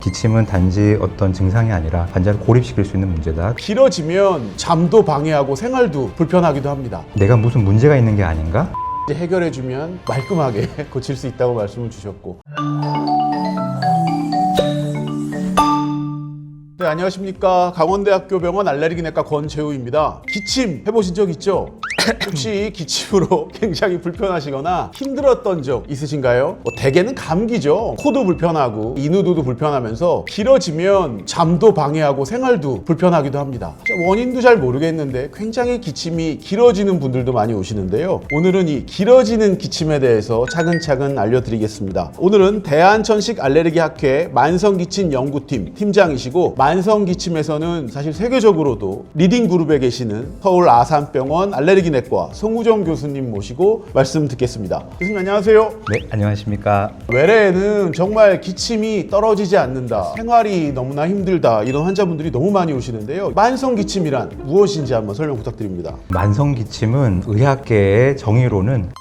기침은 단지 어떤 증상이 아니라 환자를 고립시킬 수 있는 문제다. 길어지면 잠도 방해하고 생활도 불편하기도 합니다. 내가 무슨 문제가 있는 게 아닌가? 해결해주면 말끔하게 고칠 수 있다고 말씀을 주셨고. 네, 안녕하십니까. 강원대학교 병원 알레르기내과 권재우입니다. 기침 해보신 적 있죠? 혹시 기침으로 굉장히 불편하시거나 힘들었던 적 있으신가요? 대개는 감기죠. 코도 불편하고 인후도도 불편하면서 길어지면 잠도 방해하고 생활도 불편하기도 합니다. 원인도 잘 모르겠는데 굉장히 기침이 길어지는 분들도 많이 오시는데요. 오늘은 이 길어지는 기침에 대해서 차근차근 알려드리겠습니다. 오늘은 대한천식알레르기학회 만성기침연구팀 팀장이시고 만성기침에서는 사실 세계적으로도 리딩 그룹에 계시는 서울 아산병원 알레르기내과 송우정 교수님 모시고 말씀 듣겠습니다. 교수님 안녕하세요. 네, 안녕하십니까. 외래에는 정말 기침이 떨어지지 않는다, 생활이 너무나 힘들다, 이런 환자분들이 너무 많이 오시는데요. 만성기침이란 무엇인지 한번 설명 부탁드립니다. 만성기침은 의학계의 정의로는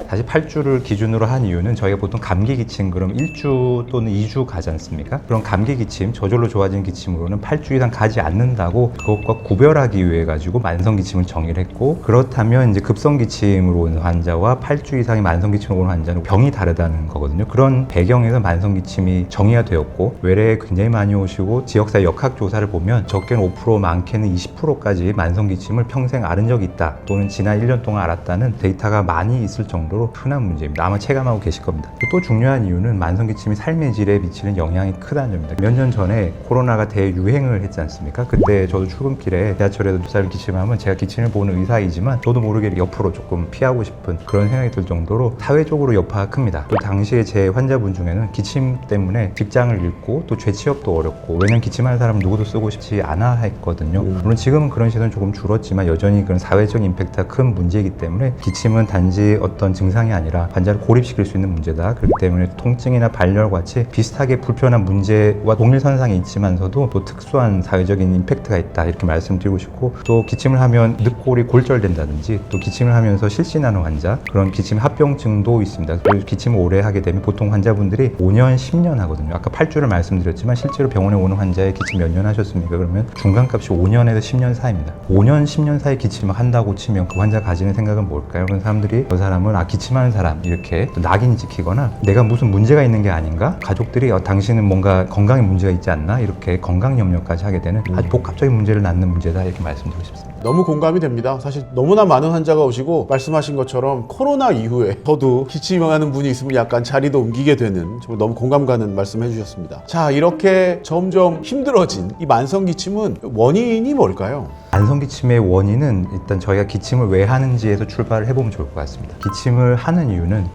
사실 8주를 기준으로 한 이유는 저희가 보통 감기 기침 그럼 1주 또는 2주 가지 않습니까? 그런 감기 기침, 저절로 좋아진 기침으로는 8주 이상 가지 않는다고 그것과 구별하기 위해 가지고 만성 기침을 정의를 했고, 그렇다면 이제 급성 기침으로 온 환자와 8주 이상의 만성 기침으로 온 환자는 병이 다르다는 거거든요. 그런 배경에서 만성 기침이 정의가 되었고, 외래에 굉장히 많이 오시고 지역사회 역학 조사를 보면 적게는 5%, 많게는 20%까지 만성 기침을 평생 앓은 적이 있다, 또는 지난 1년 동안 앓았다는 데이터가 많이 있을 정도로 흔한 문제입니다. 아마 체감하고 계실 겁니다. 또 중요한 이유는 만성기침이 삶의 질에 미치는 영향이 크다는 점입니다. 몇 년 전에 코로나가 대유행을 했지 않습니까? 그때 저도 출근길에 지하철에서 두 사람 기침하면 제가 기침을 보는 의사이지만 저도 모르게 옆으로 조금 피하고 싶은 그런 생각이 들 정도로 사회적으로 여파가 큽니다. 또 당시에 제 환자분 중에는 기침 때문에 직장을 잃고 또 재취업도 어렵고, 왜냐면 기침하는 사람은 누구도 쓰고 싶지 않아 했거든요. 물론 지금은 그런 시선이 조금 줄었지만 여전히 그런 사회적 임팩트가 큰 문제이기 때문에 기침은 단지 어떤 증상이 아니라 환자를 고립시킬 수 있는 문제다. 그렇기 때문에 통증이나 발열 같이 비슷하게 불편한 문제와 동일선상에 있지만서도 또 특수한 사회적인 임팩트가 있다, 이렇게 말씀드리고 싶고, 또 기침을 하면 늑골이 골절된다든지 또 기침을 하면서 실신하는 환자, 그런 기침 합병증도 있습니다. 그래서 기침을 오래 하게 되면 보통 환자분들이 5년, 10년 하거든요. 아까 8주를 말씀드렸지만 실제로 병원에 오는 환자의 기침 몇 년 하셨습니까? 그러면 중간값이 5년에서 10년 사이입니다. 5년, 10년 사이 기침을 한다고 치면 그 환자가 가지는 생각은 뭘까요? 그런 사람들이 저 사람은 기침하는 사람, 이렇게 또 낙인이 찍히거나 내가 무슨 문제가 있는 게 아닌가? 가족들이 당신은 뭔가 건강에 문제가 있지 않나? 이렇게 건강 염려까지 하게 되는 아주 복합적인 문제를 낳는 문제다, 이렇게 말씀드리고 싶습니다. 너무 공감이 됩니다. 사실 너무나 많은 환자가 오시고 말씀하신 것처럼 코로나 이후에 저도 기침하는 분이 있으면 약간 자리도 옮기게 되는, 정말 너무 공감 가는 말씀 해주셨습니다. 자, 이렇게 점점 힘들어진 이 만성기침은 원인이 뭘까요? 만성기침의 원인은 일단 저희가 기침을 왜 하는지에서 출발을 해보면 좋을 것 같습니다. 기침을 하는 이유는,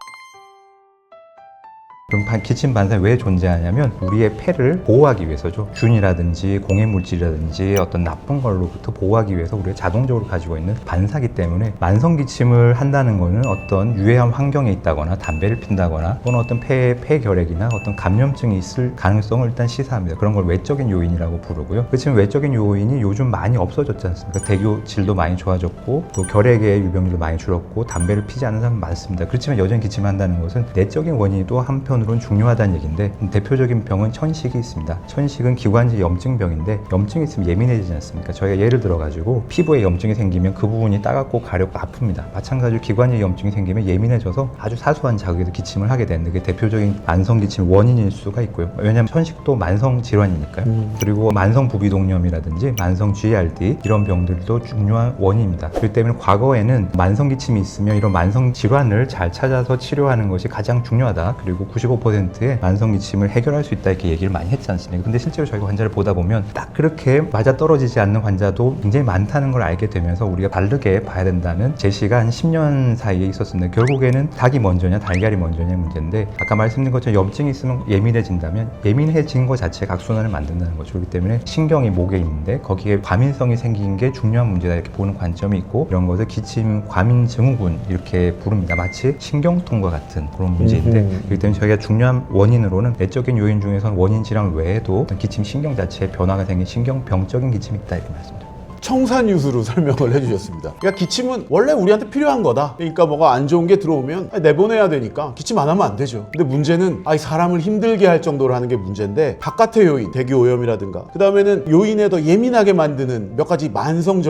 그럼 기침 반사가 왜 존재하냐면 우리의 폐를 보호하기 위해서죠. 균이라든지 공해물질이라든지 어떤 나쁜 걸로부터 보호하기 위해서 우리가 자동적으로 가지고 있는 반사기 때문에, 만성기침을 한다는 거는 어떤 유해한 환경에 있다거나 담배를 핀다거나 또는 어떤 폐에 폐결핵이나 어떤 감염증이 있을 가능성을 일단 시사합니다. 그런 걸 외적인 요인이라고 부르고요. 그렇지만 외적인 요인이 요즘 많이 없어졌지 않습니까? 대교질도 많이 좋아졌고 또 결핵의 유병률도 많이 줄었고 담배를 피지 않는 사람 많습니다. 그렇지만 여전히 기침한다는 것은 내적인 원인이 또 한편으로는 중요하다는 얘기인데, 대표적인 병은 천식이 있습니다. 천식은 기관지 염증병인데 염증이 있으면 예민해지지 않습니까? 저희가 예를 들어가지고 피부에 염증이 생기면 그 부분이 따갑고 가렵고 아픕니다. 마찬가지로 기관지 염증이 생기면 예민해져서 아주 사소한 자극에도 기침을 하게 되는 게 대표적인 만성기침 원인일 수가 있고요. 왜냐하면 천식도 만성질환이니까요. 그리고 만성부비동염이라든지 만성-GERD 이런 병들도 중요한 원인입니다. 그렇기 때문에 과거에는 만성기침이 있으면 이런 만성질환을 잘 찾아서 치료하는 것이 가장 중요하다, 그리고 95%의 만성기침을 해결할 수 있다, 이렇게 얘기를 많이 했지 않습니까? 근데 실제로 저희가 환자를 보다 보면 딱 그렇게 맞아떨어지지 않는 환자도 굉장히 많다는 걸 알게 되면서 우리가 다르게 봐야 된다는 제시가 한 10년 사이에 있었습니다. 결국에는 닭이 먼저냐 달걀이 먼저냐 문제인데, 아까 말씀드린 것처럼 염증이 있으면 예민해진다면 예민해진 것 자체가 악순환을 만든다는 거죠. 그렇기 때문에 신경이 목에 있는데 거기에 과민성이 생긴 게 중요한 문제다, 이렇게 보는 관점이 있고, 이런 것을 기침 과민 증후군 이렇게 부릅니다. 마치 신경통과 같은 그런 문제인데, 그렇기 때문에 저희가 중요한 원인으로는 내적인 요인 중에서는 원인 질환 외에도 기침 신경 자체에 변화가 생긴 신경병적인 기침이 있다, 이렇게 말씀드립니다. 청산유수로 설명을 해주셨습니다. 그러니까 기침은 원래 우리한테 필요한 거다. 그러니까 뭐가 안 좋은 게 들어오면 내보내야 되니까 기침 안 하면 안 되죠. 근데 문제는 사람을 힘들게 할 정도로 하는 게 문제인데, 바깥의 요인, 대기오염이라든가 그 다음에는 요인에 더 예민하게 만드는 몇 가지 만성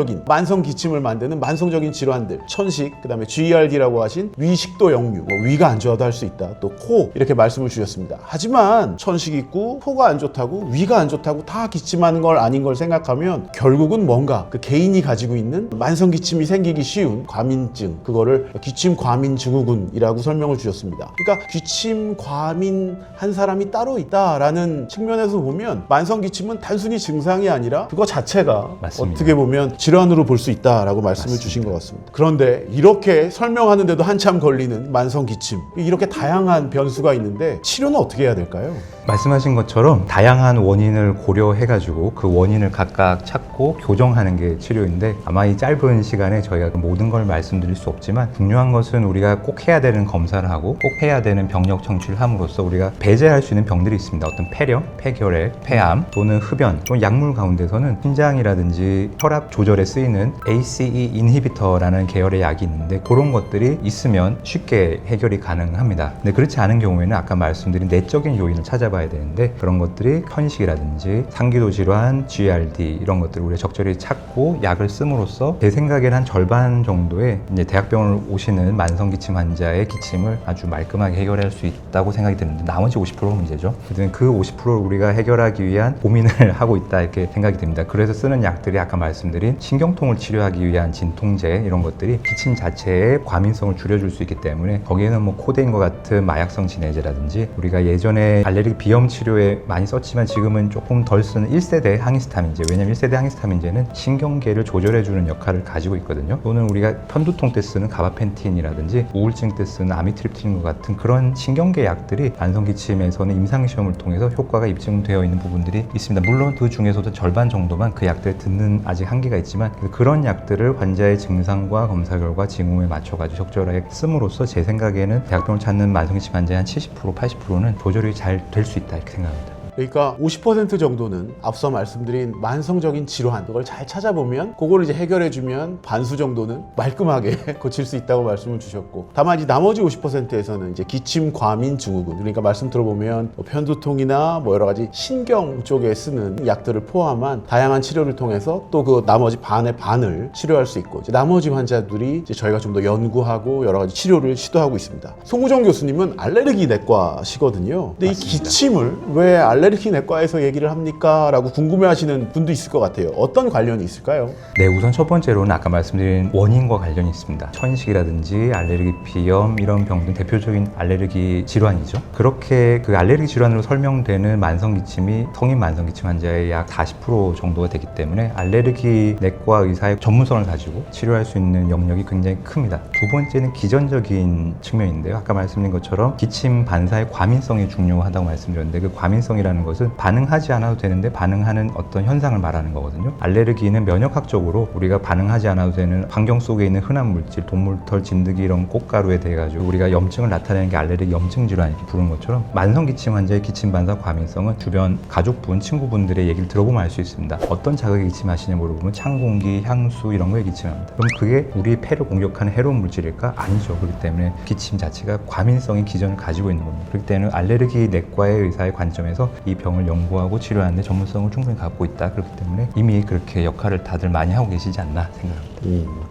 기침을 만드는 만성적인 질환들, 천식, 그 다음에 GERD라고 하신 위식도 역류, 위가 안 좋아도 할 수 있다, 또 코, 이렇게 말씀을 주셨습니다. 하지만 천식 있고 코가 안 좋다고 위가 안 좋다고 다 기침하는 걸 아닌 걸 생각하면 결국은 뭔가 그 개인이 가지고 있는 만성 기침이 생기기 쉬운 과민증, 그거를 기침 과민 증후군이라고 설명을 주셨습니다. 그러니까 기침 과민 한 사람이 따로 있다라는 측면에서 보면 만성 기침은 단순히 증상이 아니라 그거 자체가 맞습니다. 어떻게 보면 질환으로 볼 수 있다라고 말씀을 주신 것 같습니다. 그런데 이렇게 설명하는데도 한참 걸리는 만성 기침, 이렇게 다양한 변수가 있는데 치료는 어떻게 해야 될까요? 말씀하신 것처럼 다양한 원인을 고려해가지고 그 원인을 각각 찾고 교정하는 게 치료인데, 아마 이 짧은 시간에 저희가 모든 걸 말씀드릴 수 없지만 중요한 것은 우리가 꼭 해야 되는 검사를 하고 꼭 해야 되는 병력 청취를 함으로써 우리가 배제할 수 있는 병들이 있습니다. 어떤 폐렴, 폐결핵, 폐암 또는 흡연, 또는 약물 가운데서는 심장이라든지 혈압 조절에 쓰이는 ACE 인히비터라는 계열의 약이 있는데, 그런 것들이 있으면 쉽게 해결이 가능합니다. 근데 그렇지 않은 경우에는 아까 말씀드린 내적인 요인을 찾아봐야 되는데, 그런 것들이 현식이라든지 상기도 질환, GERD 이런 것들을 우리가 적절히 찾고 약을 씀으로써 제 생각에는 한 절반 정도의 이제 대학병원을 오시는 만성 기침 환자의 기침을 아주 말끔하게 해결할 수 있다고 생각이 드는데, 나머지 50%가 문제죠. 그래서 그 50%를 우리가 해결하기 위한 고민을 하고 있다, 이렇게 생각이 듭니다. 그래서 쓰는 약들이 아까 말씀드린 신경통을 치료하기 위한 진통제, 이런 것들이 기침 자체의 과민성을 줄여줄 수 있기 때문에 거기에는 뭐 코데인과 같은 마약성 진해제라든지, 우리가 예전에 알레르기 비염 치료에 많이 썼지만 지금은 조금 덜 쓰는 1세대 항히스타민제, 왜냐면 1세대 항히스타민제는 신경계를 조절해주는 역할을 가지고 있거든요. 또는 우리가 편두통 때 쓰는 가바펜틴이라든지 우울증 때 쓰는 아미트립틴과 같은 그런 신경계 약들이 만성기침에서는 임상시험을 통해서 효과가 입증되어 있는 부분들이 있습니다. 물론 그 중에서도 절반 정도만 그 약들을 듣는 아직 한계가 있지만, 그런 약들을 환자의 증상과 검사 결과 징후에 맞춰가지고 적절하게 씀으로써 제 생각에는 대학병을 찾는 만성기침 환자의 한 70%, 80%는 조절이 잘 될 수 있다, 이렇게 생각합니다. 그러니까 50% 정도는 앞서 말씀드린 만성적인 질환, 그걸 잘 찾아보면 그걸 이제 해결해주면 반수 정도는 말끔하게 고칠 수 있다고 말씀을 주셨고, 다만 이제 나머지 50%에서는 이제 기침 과민 증후군, 그러니까 말씀 들어보면 편두통이나 여러 가지 신경 쪽에 쓰는 약들을 포함한 다양한 치료를 통해서 또 그 나머지 반의 반을 치료할 수 있고, 이제 나머지 환자들이 이제 저희가 좀 더 연구하고 여러 가지 치료를 시도하고 있습니다. 송우정 교수님은 알레르기 내과시거든요. 근데 맞습니다. 이 기침을 왜 알레르기 내과에서 얘기를 합니까? 라고 궁금해하시는 분도 있을 것 같아요. 어떤 관련이 있을까요? 네, 우선 첫 번째로는 아까 말씀드린 원인과 관련이 있습니다. 천식이라든지 알레르기 비염, 이런 병등 대표적인 알레르기 질환이죠. 그렇게 그 알레르기 질환으로 설명되는 만성기침이 성인 만성기침 환자의 약 40% 정도가 되기 때문에 알레르기 내과 의사의 전문성을 가지고 치료할 수 있는 영역이 굉장히 큽니다. 두 번째는 기전적인 측면인데요. 아까 말씀드린 것처럼 기침 반사의 과민성이 중요하다고 말씀드렸는데, 그 과민성이라는 것은 반응하지 않아도 되는데 반응하는 어떤 현상을 말하는 거거든요. 알레르기는 면역학적으로 우리가 반응하지 않아도 되는 환경 속에 있는 흔한 물질, 동물털, 진드기 이런 꽃가루에 대해 가지고 우리가 염증을 나타내는 게 알레르기 염증 질환 이렇게 부르는 것처럼, 만성기침 환자의 기침 반사 과민성은 주변 가족분, 친구분들의 얘기를 들어보면 알 수 있습니다. 어떤 자극에 기침하시냐 물어보면 찬 공기, 향수 이런 거에 기침합니다. 그럼 그게 우리 폐를 공격하는 해로운 물질일까? 아니죠. 그렇기 때문에 기침 자체가 과민성의 기전을 가지고 있는 겁니다. 그렇기 때문에 알레르기 내과의 의사의 관점에서 이 병을 연구하고 치료하는 데 전문성을 충분히 갖고 있다. 그렇기 때문에 이미 그렇게 역할을 다들 많이 하고 계시지 않나 생각합니다.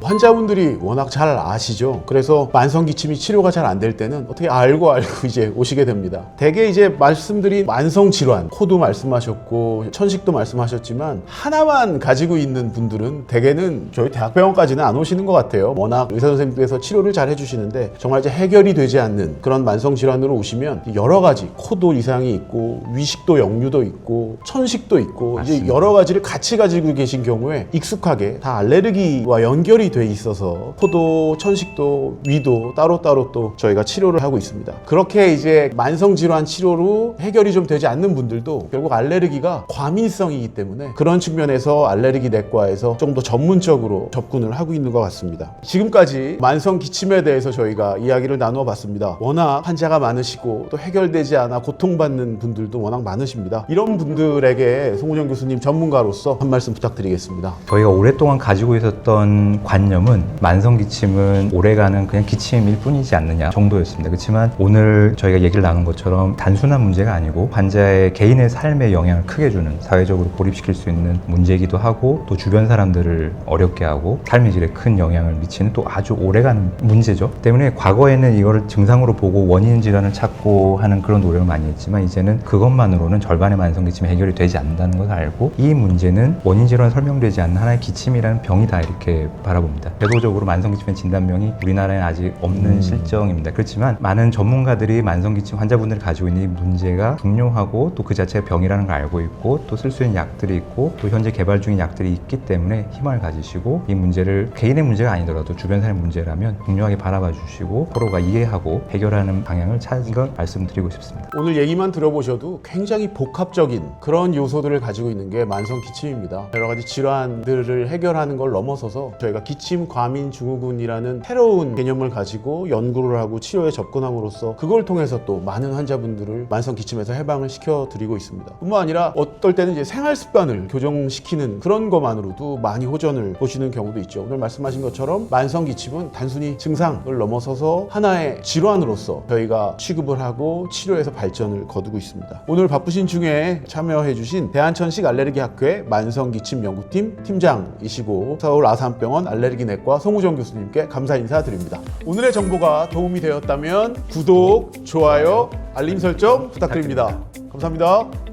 환자분들이 워낙 잘 아시죠. 그래서 만성기침이 치료가 잘 안 될 때는 어떻게 알고 이제 오시게 됩니다. 대개 이제 말씀드린 만성질환, 코도 말씀하셨고 천식도 말씀하셨지만 하나만 가지고 있는 분들은 대개는 저희 대학병원까지는 안 오시는 것 같아요. 워낙 의사선생님께서 치료를 잘 해주시는데, 정말 이제 해결이 되지 않는 그런 만성질환으로 오시면 여러 가지 코도 이상이 있고 위식도 역류도 있고 천식도 있고, 맞습니다. 이제 여러 가지를 같이 가지고 계신 경우에 익숙하게 다 알레르기와 연결이 돼 있어서 코도, 천식도, 위도 따로따로 또 저희가 치료를 하고 있습니다. 그렇게 이제 만성질환 치료로 해결이 좀 되지 않는 분들도 결국 알레르기가 과민성이기 때문에 그런 측면에서 알레르기 내과에서 좀 더 전문적으로 접근을 하고 있는 것 같습니다. 지금까지 만성 기침에 대해서 저희가 이야기를 나누어 봤습니다. 워낙 환자가 많으시고 또 해결되지 않아 고통받는 분들도 워낙 많으십니다. 이런 분들에게 송우정 교수님 전문가로서 한 말씀 부탁드리겠습니다. 저희가 오랫동안 가지고 있었던 관념은 만성기침은 오래가는 그냥 기침일 뿐이지 않느냐 정도였습니다. 그렇지만 오늘 저희가 얘기를 나눈 것처럼 단순한 문제가 아니고 환자의 개인의 삶에 영향을 크게 주는, 사회적으로 고립시킬 수 있는 문제이기도 하고, 또 주변 사람들을 어렵게 하고 삶의 질에 큰 영향을 미치는 또 아주 오래가는 문제죠. 때문에 과거에는 이거를 증상으로 보고 원인 질환을 찾고 하는 그런 노력을 많이 했지만, 이제는 그것만으로는 절반의 만성기침이 해결이 되지 않는다는 것을 알고, 이 문제는 원인 질환 설명되지 않는 하나의 기침이라는 병이다, 이렇게 바라봅니다. 제도적으로 만성기침의 진단명이 우리나라에 아직 없는 실정입니다. 그렇지만 많은 전문가들이 만성기침 환자분들이 가지고 있는 이 문제가 중요하고 또 그 자체가 병이라는 걸 알고 있고, 또 쓸 수 있는 약들이 있고, 또 현재 개발 중인 약들이 있기 때문에 희망을 가지시고, 이 문제를 개인의 문제가 아니더라도 주변 사람의 문제라면 중요하게 바라봐 주시고 서로가 이해하고 해결하는 방향을 찾은 걸 말씀드리고 싶습니다. 오늘 얘기만 들어보셔도 굉장히 복합적인 그런 요소들을 가지고 있는 게 만성기침입니다. 여러 가지 질환들을 해결하는 걸 넘어서서 저희가 기침 과민 증후군이라는 새로운 개념을 가지고 연구를 하고 치료에 접근함으로써 그걸 통해서 또 많은 환자분들을 만성기침에서 해방을 시켜드리고 있습니다. 뿐만 아니라 어떨 때는 이제 생활 습관을 교정시키는 그런 것만으로도 많이 호전을 보시는 경우도 있죠. 오늘 말씀하신 것처럼 만성기침은 단순히 증상을 넘어서서 하나의 질환으로서 저희가 취급을 하고 치료에서 발전을 거두고 있습니다. 오늘 바쁘신 중에 참여해주신 대한천식 알레르기학회 만성기침 연구팀 팀장이시고 서울 아산병원 알레르기내과 송우정 교수님께 감사 인사드립니다. 오늘의 정보가 도움이 되었다면 구독, 좋아요, 알림 설정 부탁드립니다. 감사합니다.